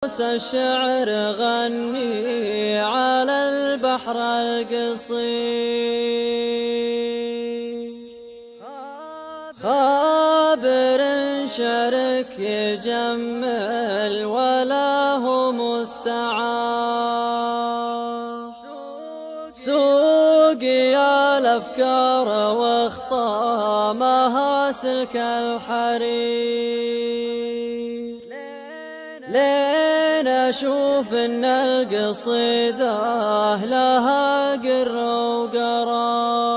الشعر غني على البحر القصير، خابر شعرك يجمل ولا هو مستعار، سوقي الأفكار واخطامها سلك الحرير، لين أشوف إن القصيدة لها قر وقرار.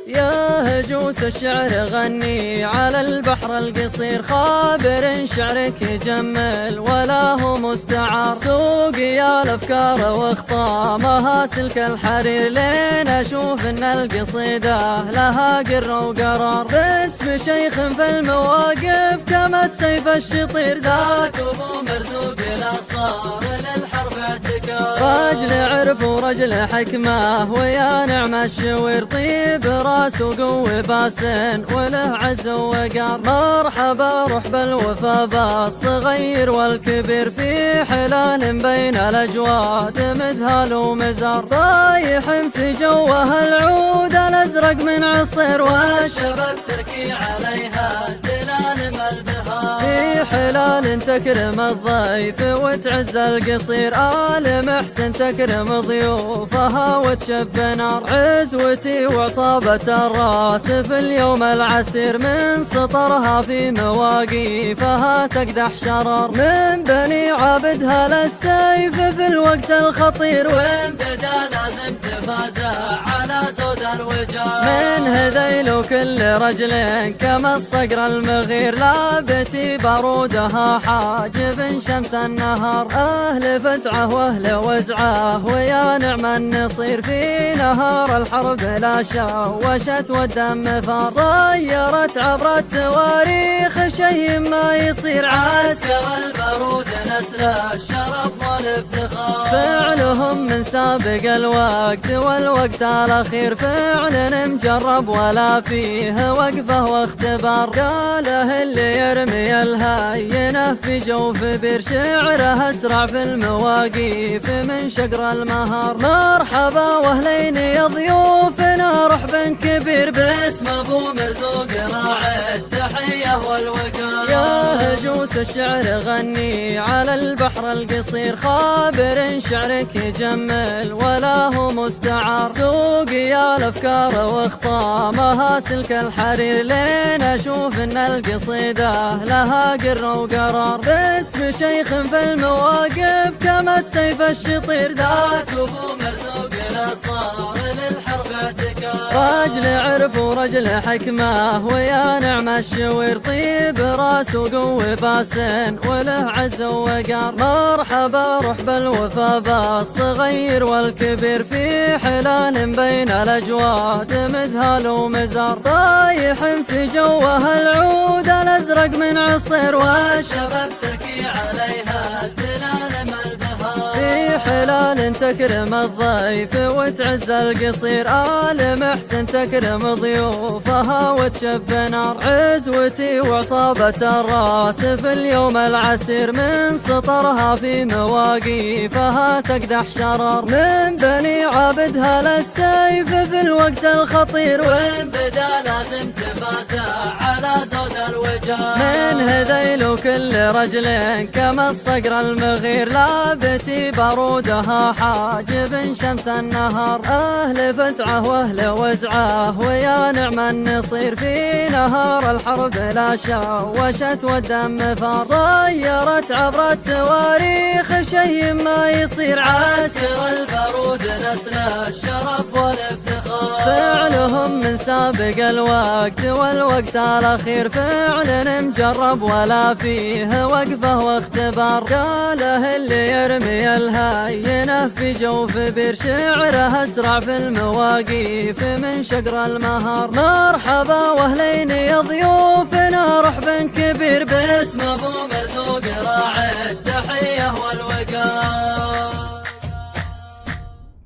يا هجوس الشعر غني على البحر القصير، خابر شعرك يجمل ولا هو مستعار، سوقي الأفكار واخطامها سلك الحرير، لين أشوف إن القصيدة لها قر وقرار. باسم شيخ في المواقف كما السيف الشطير، ذاك أبو مرزوق الأصار للحرب اعتكار، رجل عرف ورجل حكمة ويا نعم الشوير، طيب راس وقوي باسن وله عز وقار. مرحبا روح بالوفا بالصغير والكبير، في حلال بين الأجواد مذهل ومزار، طايح في جوه العود الأزرق من عصير، والشباب تركي عليها دلال البهار، في حلال تكرم الضيف وتعز القصير، آل محسن تكرم ضيوفها وتشب نار، عزوتي وعصابة الراس في اليوم العسير، من سطرها في مواقيفها تقدح شرار، من بني عابدها للسيف في الوقت الخطير، وين بدا لازم تفازع على زود الوجار، من هذيل وكل رجل كما الصقر المغير، لابتي بارودها حاجب شمس النهار، أهل فزعه وأهل وزعه ويا نعم النصير، في نهار الحرب لا شوشت والدم فار، صيرت عبر التواريخ شيء ما يصير، عسكر البارود نسل الشرف والافتخار، فعلهم من سابق الوقت والوقت الأخير، فعل مجرب ولا فيه وقفه واختبار، قاله اللي يرمي الهينة في جوف بير، شعره أسرع في المواقيف من شقر المهار، مرحبا واهلين يا ضيوفنا رحب كبير، باسم ابو مرزوق راعي التحيه والوقار. يا هجوس الشعر غني على البحر القصير، خابر شعرك يجمل ولا هو مستعار، سوقي الافكار واخطامها سلك الحرير، لين اشوف ان القصيده لها قر وقرار، باسم شيخ في المواقف كما السيف الشطير، ذاك ابو مرزوق الاصار للحرب اعتكار، رجل عرف ورجل حكمة ويا نعم الشوير، طيب راس وقوي باسن وله عز وقار، مرحبا روح بالوفا بالصغير والكبير، في حلال بين الأجواد مذهل ومزار، طايح في جوه العود الأزرق من عصير، والشباب تركي عليها دلال البهار، في حلال تكرم الضيف وتعز القصير، آل محسن تكرم ضيوفها وتشب نار، عزوتي وعصابة الراس في اليوم العسير، من سطرها في مواقيفها تقدح شرار، من بني عابدها للسيف في الوقت الخطير، وين بدا لازم تفازع على زود الوجار، من هذيل وكل رجل كما الصقر المغير، لابتي بارودها حاجب شمس النهار، أهل فزعه وأهل وزعه ويا نعم النصير، في نهار الحرب لا شوشت والدم فار، صيرت عبر التواريخ شيء ما يصير، عسكر البارود نسل الشرف والافتخار، فعلهم من سابق الوقت والوقت الأخير، فعل مجرب ولا فيه وقفه واختبار، قاله اللي يرمي الهينة في جوف بير، شعره أسرع في المواقيف من شقر المهار، مرحبا واهلين يا ضيوفنا رحب كبير، باسم ابو مرزوق راعي التحيه والوقار.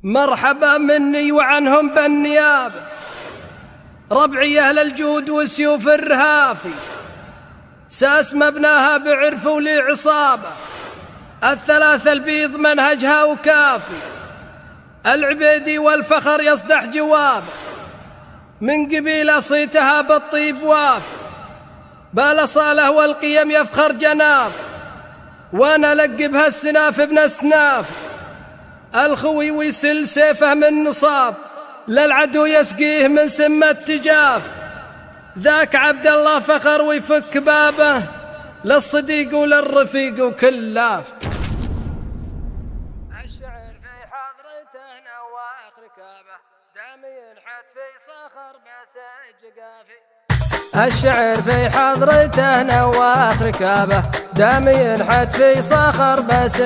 مرحبا مني وعنهم بالنيابه، ربعي اهل الجود وسيوف الرهافي، ساس مبناها بعرف ولعصابة، الثلاثة البيض منهجها وكافي، العبيدي والفخر يصدح جوابه، من قبيلة صيتها بالطيب وافي، بالأصالة والقيم يفخر جناب، وانا لقبها السناف ابن السناف، الخوي ويسل سيفه من نصاب، للعدو يسقيه من سم التجاف، ذاك عبد الله فخر ويفك بابه، للصديق وللرفيق وكلاف. الشعر في حضرته نواخ ركابه، دام ينحت في صخر بس جقافي. الشعر في حضرته نواخ ركابه، دام ينحت في صخر بس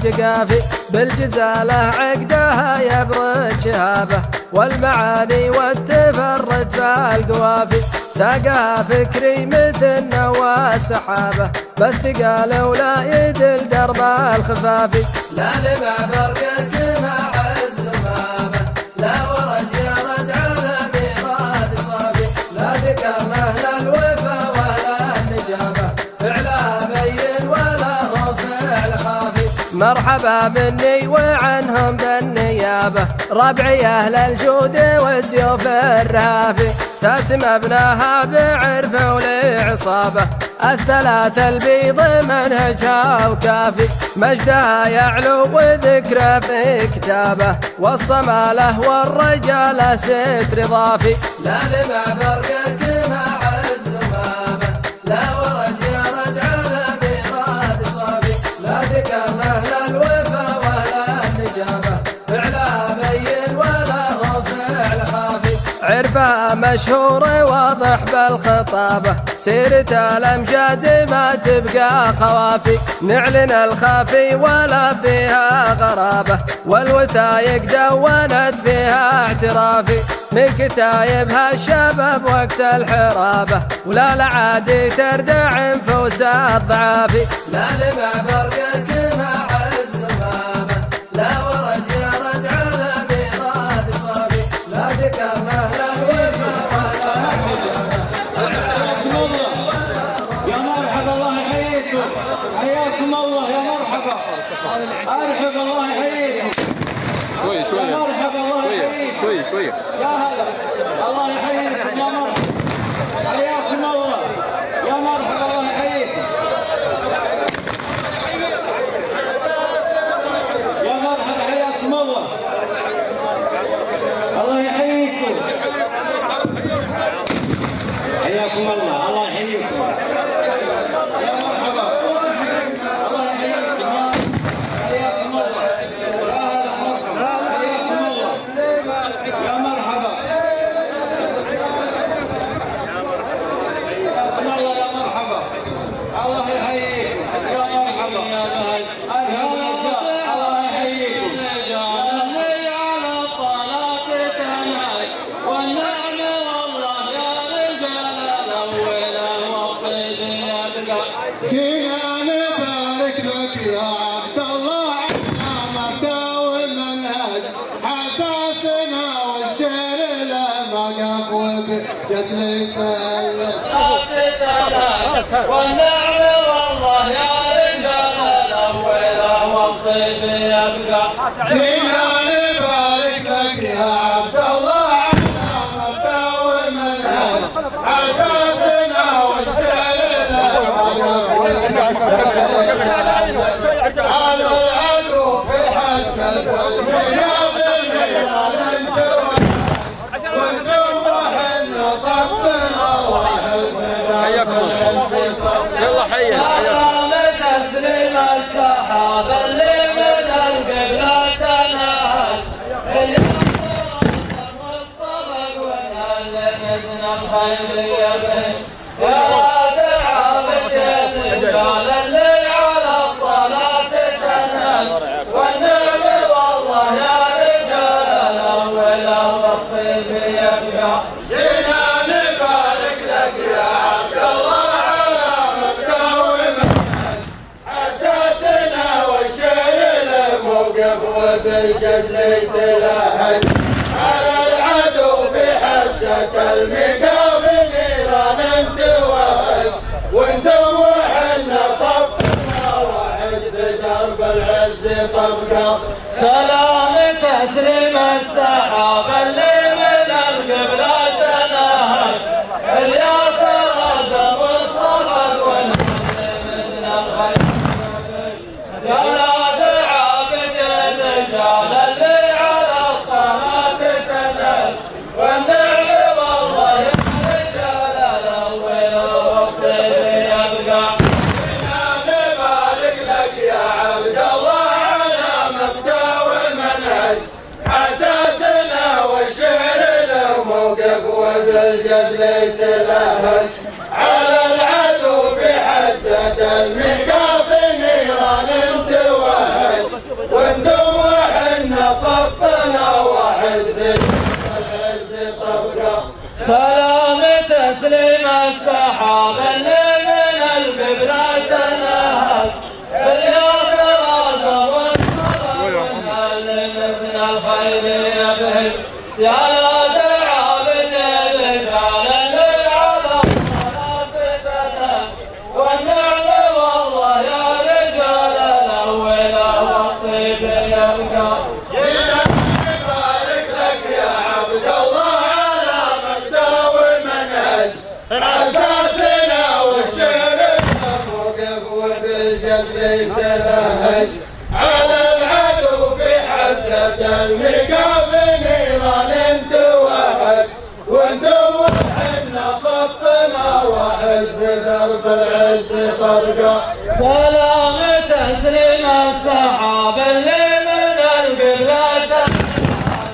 جقافي، بالجزاله عقدها يبرد شهابه، والمعاني والتفرد فالقوافي، ساقها فكري مثل نوى السحابه، بالثقال ولا يدل درب الخفافي، لا لمع برقك مع الزمامه، لا ورد يرد على ميراد صافي، لا ذكر اهل الوفا ولا النجابه، فعلها بين ولا هو فعل خافي، مرحبا مني وعنهم بالنيابه، ربعي اهل الجود وسيوف الرهافي، ساس مبناها بعرف ولعصابه، الثلاثة البيض منهجها وكافي، مجدها يعلو وذكره في كتابه، والصماله والرجال ستر ضافي، لا لمع برقك مع الزمامه، لا ورد يرد على ميراد صافي، لا ذكر اهل الوفا ولا النجابه، فعلها بين ولا هو فعل خافي، عرفها مشهور واضح بالخطابه، سيرة الأمجاد ما تبقى خوافي، نعلن الخافي ولا فيها غرابة، والوثايق دونت فيها اعترافي، من كتايبها الشباب وقت الحرابة، ولا لعادي تردع انفوس الضعافي، لا لمع برقك مع الزمامة، لا ورد يرد على ميراد صافي، لا ذكر اهل الوفا ولا حياكم الله يا مرحبا، ارحب الله يحييكم. شوي شوي يا مرحبا الله يحييكم. شوي يا هلا الله يحييكم يا مرحبا، حياكم الله يا مرحبا الله يحييكم. يا مرحبا حياكم الله، الله يحييكم. حياكم الله، الله يحييكم. جينا نبارك لك يا عبد الله على مبدأ والمنهج، حساسنا والشعر له وقف وبجد والنعم والله يا رجال الاول والطيب يبقى. جينا نبارك لك يا عبد الله على مبدأ والمنهج، حساسنا والشعر له على العدو في حسة المياه بالميران انتوى، وانتم وحنا صفنا واحد حياكم يلا حيا تسليم السحاب اللي من القبلة تنهج، اللي مصطبق وين اللي مزنا الخيل يبين، يا رادع بالرجال اللي على الطلعة تنهج، والنعم والله يا رجال الاول والطيب يبقى. جينا نبارك لك يا عبد الله على مبدأ ومنهج، حساسنا والشعر له موقف وبالجزل يتلهج، على العدو في حسة المياه بالنيران انتوى، وانتم طبقة سلام تسليم السحاب اللي من القبلة تنهج الياك رزق واصطفى والمثل الخير يا لا تعابد الرجال اللي على الطلات تنهج والنعم والله يا رجال الاول وقت يبقى نبارك لك يا عبد الله على مبدأ ومنهج أساسنا والشعر له موقف وبالجزل تلهج على العدو بحزة الميقاف نيران توهج وانتم وحنا صفنا واحد بالعز طبقة سلام تسليم السحاب اللي من القبلة تنهج بالياك راسه والصلاة والهل مثل الخير يبهج يا لا تعابد الرجال اللي على الصلاة تنهج والنعم والله يا رجال الاول والطيب يبقى جينا نبارك لك يا عبد الله على مبدأ ومنهج أساسنا والشعر له موقف وبالجزل تلهج على العدو بحزة الميقاف نيران توهج وانتم وحنا صفنا واحد بدرب العز خرقة سلام تسليم السحاب اللي من القبلة تنهج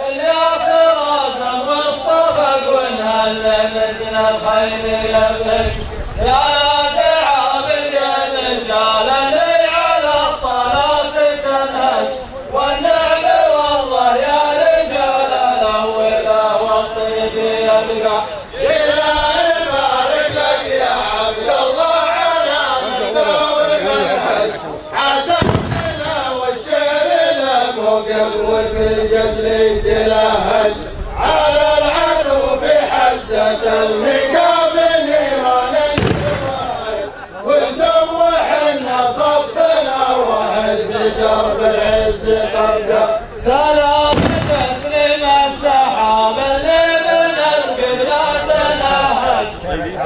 الياك راسه واصطفى والهل مثل الخير يبهج يا لا تعابد الرجال اللي على الطلات تنهج والنعم والله يا رجال الاول والطيب يبقى جينا نبارك لك يا عبد الله على مبدأ ومنهج حسننا والشعر له موقف وبالجزل تلهج على العدو بحزة الميقاف نيران توهج وانتم وحنا صفنا واحد بدرب العز طبقة سلام تسليم السحاب اللي من القبلة تنهج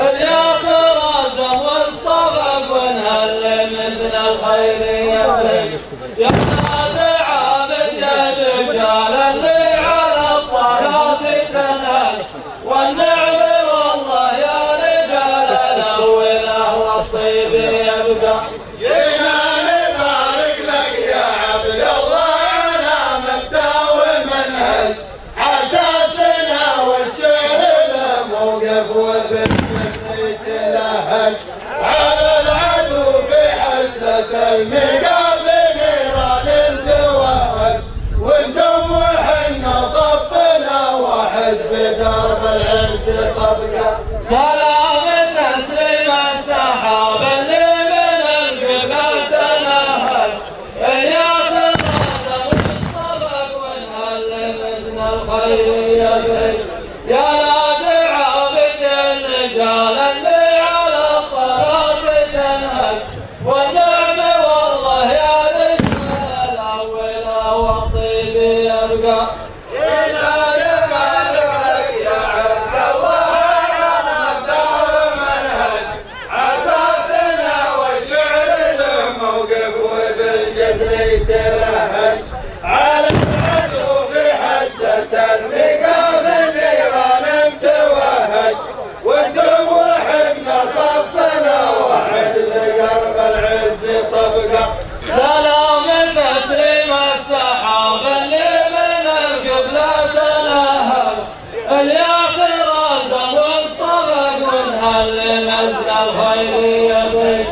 الياك رزق واصطفى والهل مثل الخير يبهج يا لا تعابد الرجال اللي على الطلات تنهج والنعم والله يا رجال الاول والطيب يبقى جينا نبارك لك يا عبد الله على مبدأ ومنهج أساسنا والشعر له موقف وبالجزل تلهج على العدو بحزة الميقاف نيران توهج وانتم وحنا صفنا واحد بدرب العز طبقة سلام تسليم السحاب اللي من القبلة تنهج الياك راسه واصطفى والهل مثل الخير يبهج يا لا تعابد الرجال اللي على الطلات تنهج والنعم والله يا رجال الاول والطيب يبقى جينا نبارك لك يا عبد الله على مبدأ ومنهج أساسنا والشعر له موقف وبالجزل تلهج على العدو بحزة الميقاف نيران توهج وانتم وحنا صفنا واحد بقرب العز طبقة سلام تسليم السحاب اللي من القبلة تنهج الياك رزق واصطفى والهل مثل الخير يبهج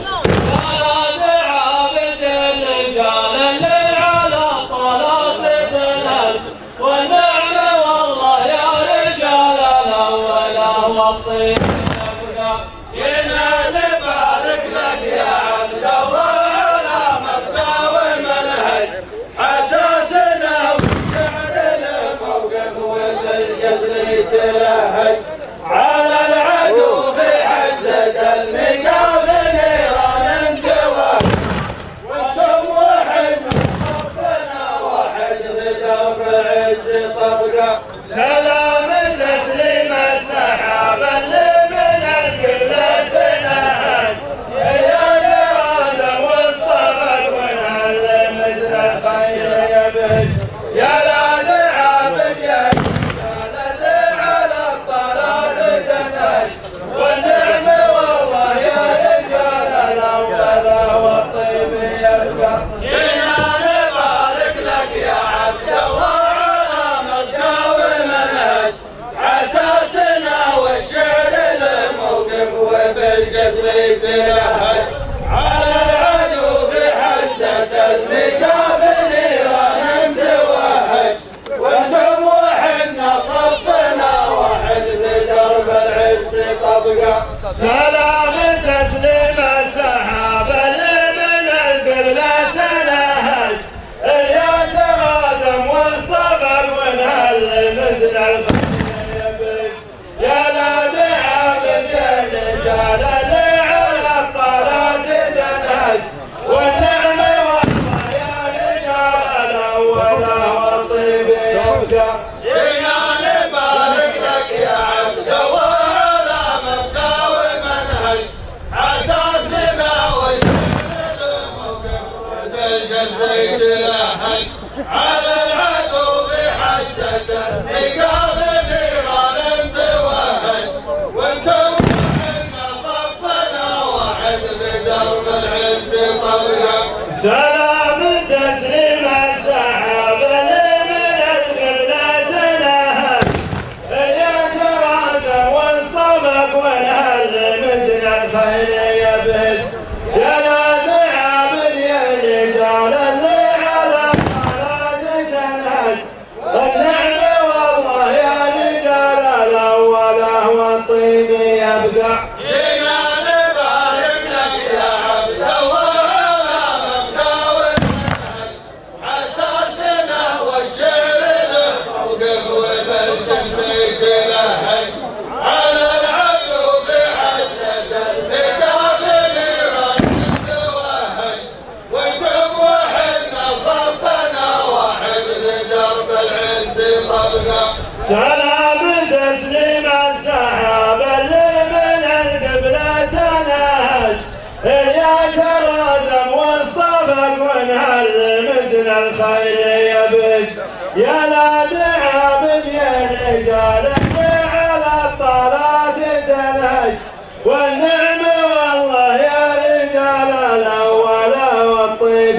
يا لا تعابد الرجال اللي على الطلات تنهج والنعم والله يا رجال الاول والطيب يبقى جينا نبارك لك يا عبد الله على مبدأ ومنهج أساسنا والشعر له موقف وبالجزل تلهج على العدو في حزة الميقاف نيران ليت لهج على العدو في حسة المقابل نيران توهج وانتم وحنا صفنا واحد في درب العز طبقة سلام تسليم السحابة اللي من القبلة تنهج اللي ترازم واصطبق ونهل مثل الخيل يبج يا لا دعابد يا رجال اللي على الطراد تنهج والنعم والله يا رجال الأول والطيب يبقى جينا نبارك لك يا عبد الله على مبدأ ومنهج حساسنا وشعر الموقف والجزء يتلهج على العدو بحسة المقابل نيران توهج وانتم وحنا صفنا واحد بدرب العز طبقة سلام تسليم السحاب اللي من القبلة تنهج اللي ترازم واصطبق ونهل مثل الخيل يبج يا لا دعابد يا رجال اللي على الطراد تنهج والنعم والله يا رجال الأول والطيب يبقى جينا نبارك لك يا عبد الله على مبدأ ومنهج حساسنا والشعر له موقف وبالجسد يتلهج على العدو بحسة المقابل نيران توهج وانتم وحنا صفنا واحد بدرب العز طبقة سلام تسليم السحاب اللي من القبلة تنهج يا ترازم واصطبق ونهل مثل الخيل يبج يا لا دعابد يا رجال اللي على الطراد تنهج والنعم والله يا رجال الأول والطيب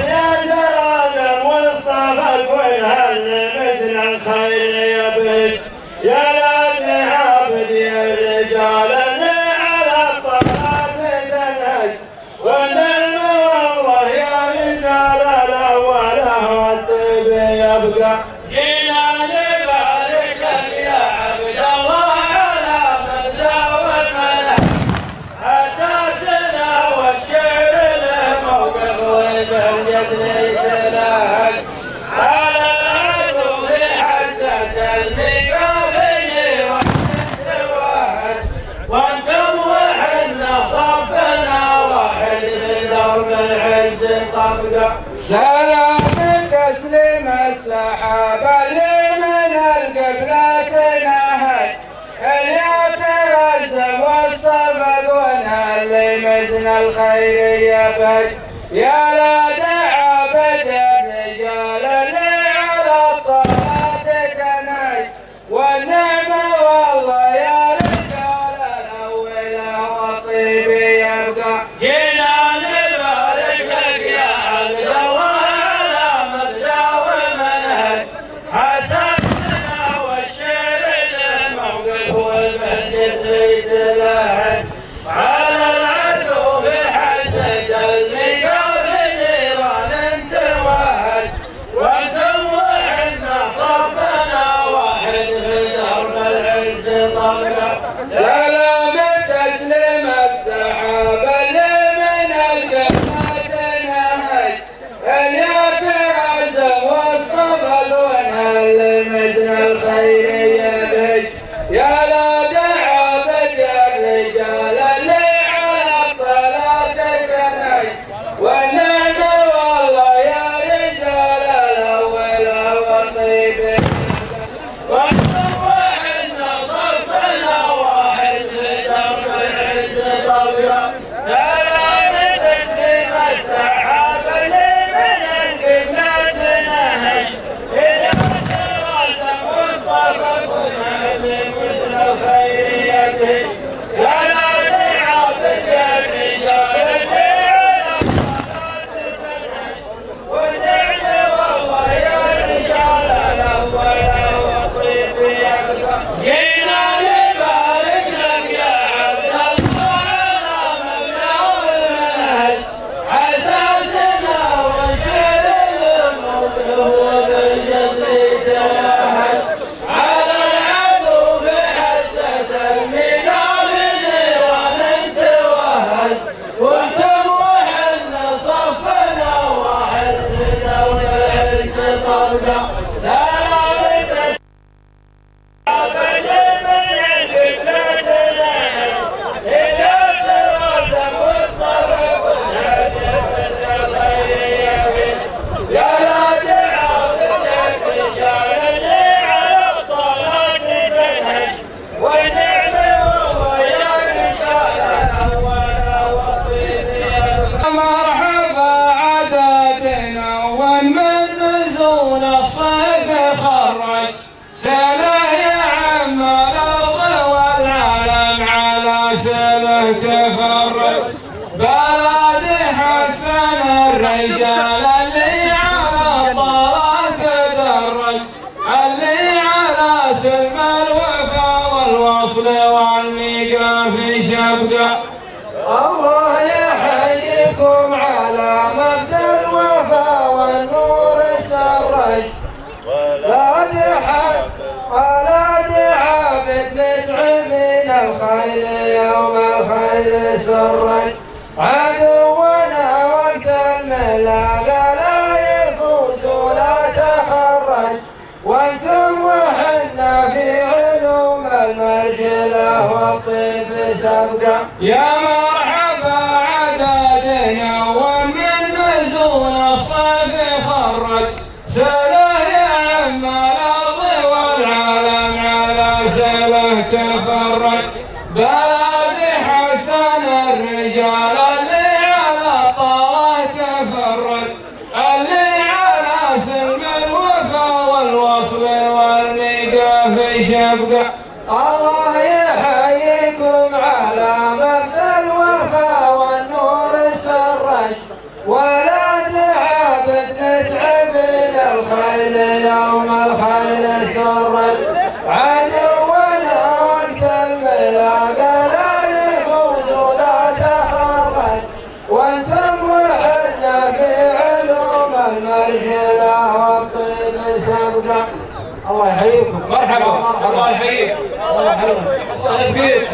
يا ترازم واصطبق ونهل مثل الخيل يبج يا لا دعابد يا رجال اللي على الطراد تنهج والنعم والله يا رجال الأول والطيب يبقى جينا نبارك لك يا عبد الله على مبدأ ومنهج أساسنا والشعر له موقف وبالجسد يتلهج على العدو بحسة المقابل والتوهج وانتم وحنا صفنا واحد بدرب العز طبقة سلام تسليم السحاب اللي من القبلة تنهج اللي ترزم واصطبق ونهل مثل الخيل يبج يا لا دعابد الرجال اللي على الطراد تنهج والنعم والله يا رجال الأول والطيب يبقى جينا نبارك لك يا عبد الله على مبدأ ومنهج حساسنا والشعر له موقف والمجلس يتلهج على العدو بحسة المقابل نيران توهج وانتم وحنا صفنا واحد في درب العز طبقة سلام تسليم السحاب اللي من القبلة تنهج اللي ترازم واصطبق ونهل مثل الخيل يبج يا لا دعابد يا رجال اللي على الطراد تنهج والنعم والله يا رجال الأول والطيب وانتم وحنا صفنا واحد في درب العز طبقة سلام تسليم السحاب اللي من القبلة تنهج إلى ترازم واصطبق ونهل مثل الخير يبج يا لا دعابد يا رجال اللي على الطراد تنهج والنعم والله يا رجال الأول والطيب يبقى جينا نبارك لك يا عبد الله على بلدي حسن الرجال اللي على طلعة درج، اللي على سلم الوفا والوصل والنقا شبقة. الله يحييكم على مبدأ الوفا والنور سرج، لا تحس ولا تعبد متعب من الخيل يوم الخيل سرج، عدونا وقت الملاقى لا يفوز ولا تخرج، وانتم وحنا في علوم المرجله والطيب سبقه. يا مرحبا عددنا ومن نزول الصيف خرج، سله يا عم الارض والعالم على سله تفرج، بلدي حسن الرجال اللي على طلعة تفرج، اللي على سلم الوفا والوصل والنقا شبقه. الله يحييكم على مبدأ الوفا والنور سرج، ولا تعبد متعب الخيل يوم الخيل سرج، عدونا وقت الملاقى لا يفوز ولا تخرج، وانتم وحنا في علوم المرجله والطيب سبقه. الله يحييكم. مرحبا. الله يحييك. الله يحييك.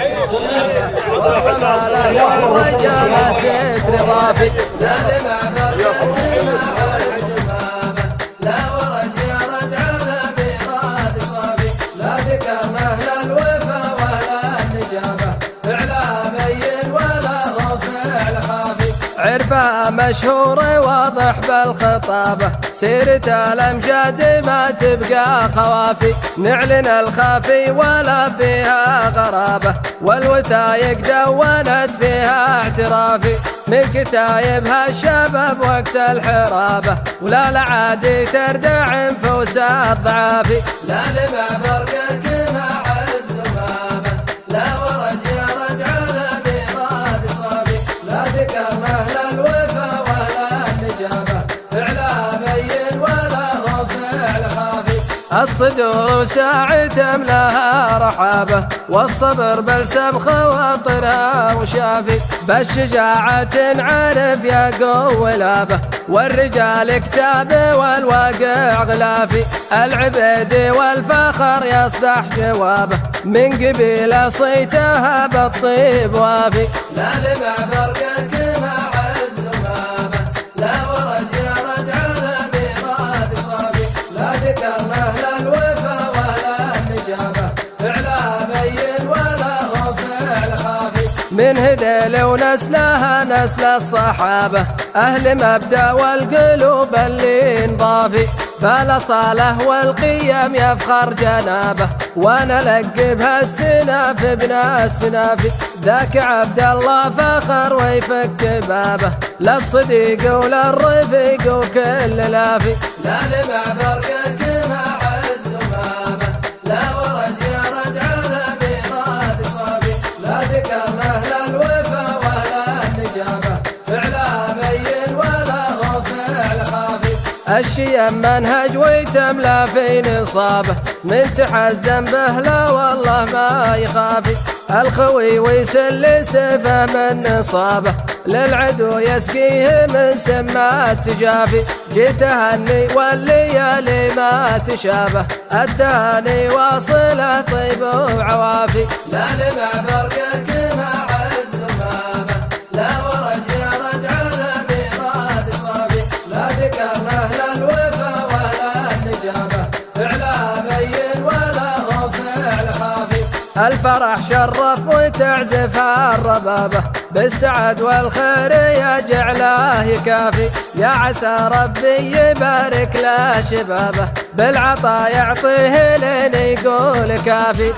والسما له والرجال ستر ضافي، لا دمع فرقت مع الجمامة، لا ورد يرد على بيضاد صافي، لا تكرمه للوفا ولا النجابة، فعلها بين ولا هو فعل خافي، عرفها مشهور واضح بالخطابة، سيرة الأمجاد ما تبقى خوافي، نعلن الخافي ولا فيها غرابة، والوثايق دونت فيها اعترافي، من كتايبها الشباب وقت الحرابة، ولا العادي تردع انفوس الضعافي، لا لمع فرقك مع الزمامة، لا ورد يرد على بيضاد صافي، لا تكرمه للوفا ولا النجابة، فعلها بين ولا هو فعل خافي، الصدور ساعة تملاها رحابة، والصبر بلسم خواطرها وشافي، بالشجاعة تنعرف يا قوة لابه، والرجال كتابه والواقع غلافي، العبيد والفخر يصبح جوابه، من قبيل صيتها بالطيب وافي، لا لمع فرقك مع الزمامة، لا ورد يرد على بيضاد صافي، لا تكرمه للوفا ولا النجابة، فعلها بين ولا هو فعل خافي، من هذيل ونسلها نسل الصحابة، أهل مبدأ والقلوب اللي انضافي، فالأصالة والقيم يفخر جنابه، ونلقبها السناف ابن السنافي، ذاك عبد الله فخر ويفك بابه، للصديق وللرفيق وكل لافي، لا لمع فرقك مع الزمامة، لا ورد يرد على بيضاد صافي، لا تكرمه للوفا ولا النجابة، فعلها بين ولا هو فعل خافي، الشيم منهج ويتملى في نصابه، من تحزن به لا والله ما يخافي، الخوي ويسل سيفه من نصابه، للعدو يسقيه من سما التجافي، جيت اهني والليالي ما تشابه، التهاني واصله طيب وعوافي، لا لمع فرقك مع الزمامة، لا ورد يرد على بيضاد صافي، لا تكرمه للوفا ولا النجابة، فعلها بين ولا هو فعل خافي، الفرح شرف وتعزف الربابة، بالسعد والخير يجعله يكافي، يا عسى ربي يبارك له شبابه، بالعطا يعطيه لين يقول كافي.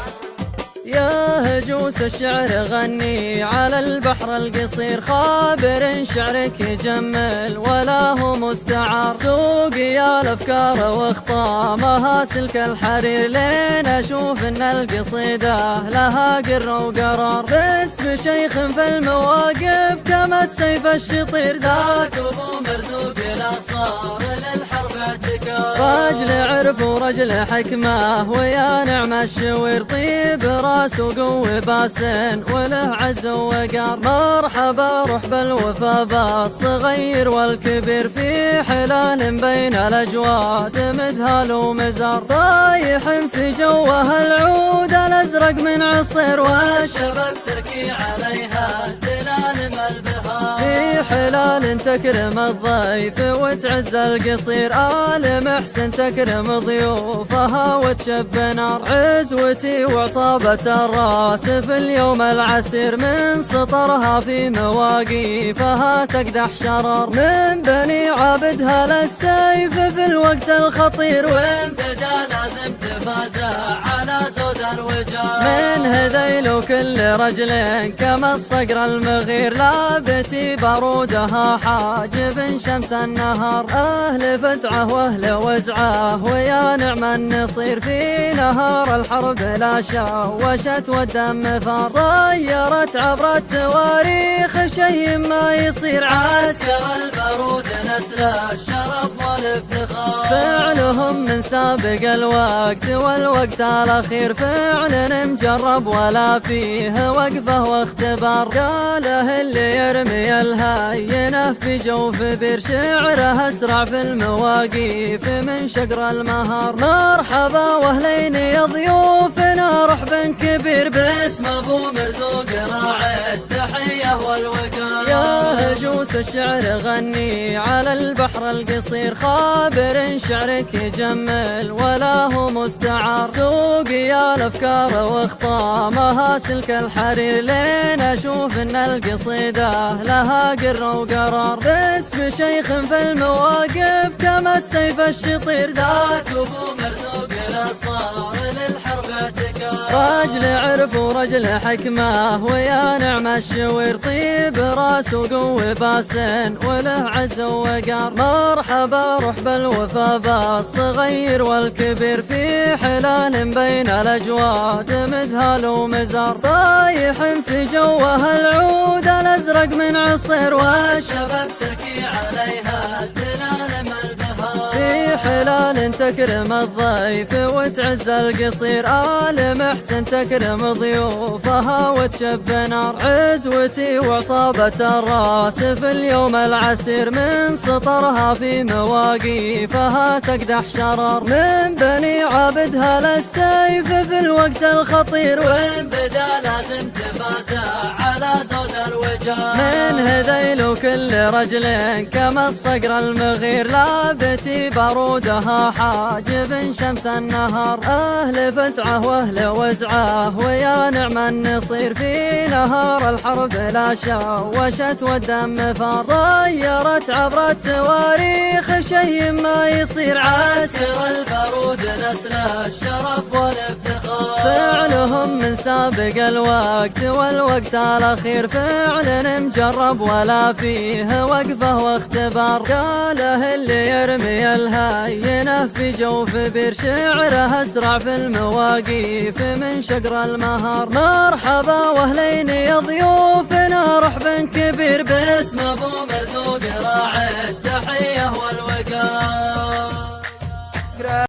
يا هجوس الشعر غني على البحر القصير، خابر شعرك يجمل ولا هو مستعار، سوقي الافكار واخطامها سلك الحرير، لين اشوف ان القصيده لها قر وقرار، باسم شيخ في المواقف كما السيف الشطير ذاك أبو مرزوق لا صار للحرب اعتكار. رجل عرف ورجل حكمة ويا نعم الشوير، طيب راس وقوي باسن وله عز وقار. مرحبا روح بالوفا بالصغير والكبير، في حلال بين الأجواد مذهل ومزار. طايح في جوه العود الأزرق من عصير، والشباب تركي عليها دلال البهار. في حلال تكرم الضيف وتعز القصير، آل محسن تكرم ضيوفها وتشب نار. عزوتي وعصابة الراس في اليوم العسير، من سطرها في مواقيفها تقدح شرار. من بني عابدها للسيف في الوقت الخطير، وامتدى لازم تفازع على زود الوجار. من هذيل وكل رجل كما الصقر المغير، لابتي بارودها حاجب شمس النهار. أهل فزعه وأهل وزعه ويا نعم النصير، في نهار الحرب لا شوشت والدم فار. صيرت عبر التواريخ شيء ما يصير، عسكر البارود نسل الشرف والافتخار. فعلهم من سابق الوقت والوقت الأخير، فعل مجرب ولا فيه وقفه واختبار. قاله اللي يرمي الهينة في جوف بير، شعره أسرع في المواقيف من شقر المهار. مرحبا واهلين يا ضيوفنا رحب كبير، باسم ابو مرزوق راعي التحية والوقار. يا هجوس الشعر غني على البحر القصير، خابر شعرك يجمل ولا هو مستعار. سوقي الافكار واخطامها سلك الحرير، لين اشوف ان القصيدة لها قر وقرار. باسم شيخ في المواقف كما السيف الشطير، ذاك ابو مرزوق لا صار للحرب اعتكار. رجل عرف ورجل حكمة ويا نعم الشوير، طيب راس وقوي باسن وله عز وقار. مرحبا روح بالوفا بالصغير والكبير، في حلال بين الأجواد مذهل ومزار. طايح في جوه العود الأزرق من عصير، والشباب تركي عليها دلال البهار. في حلال تكرم الضيف وتعز القصير، آل محسن تكرم ضيوفها وتشب نار. عزوتي وعصابة الراس في اليوم العسير، من سطرها في مواقيفها تقدح شرار. من بني عابدها للسيف في الوقت الخطير، وامبدا لازم تفازع على زود الوجار. من هذيل وكل رجل كما الصقر المغير، لابتي بارودها حاجب شمس النهار. أهل فزعه وأهل وزعه ويا نعم النصير، في نهار الحرب لا شوشت والدم فار. صيرت عبر التواريخ شيء ما يصير، عسكر البارود نسل الشرف والافتخار. فعلهم من سابق الوقت والوقت الأخير، فعل مجرب ولا فيه وقفه واختبار. قاله اللي يرمي الهينة في جوف بير، شعره أسرع في المواقيف من شقر المهار. مرحبا واهلين يا ضيوفنا رحب كبير، باسم ابو مرزوق راعي التحية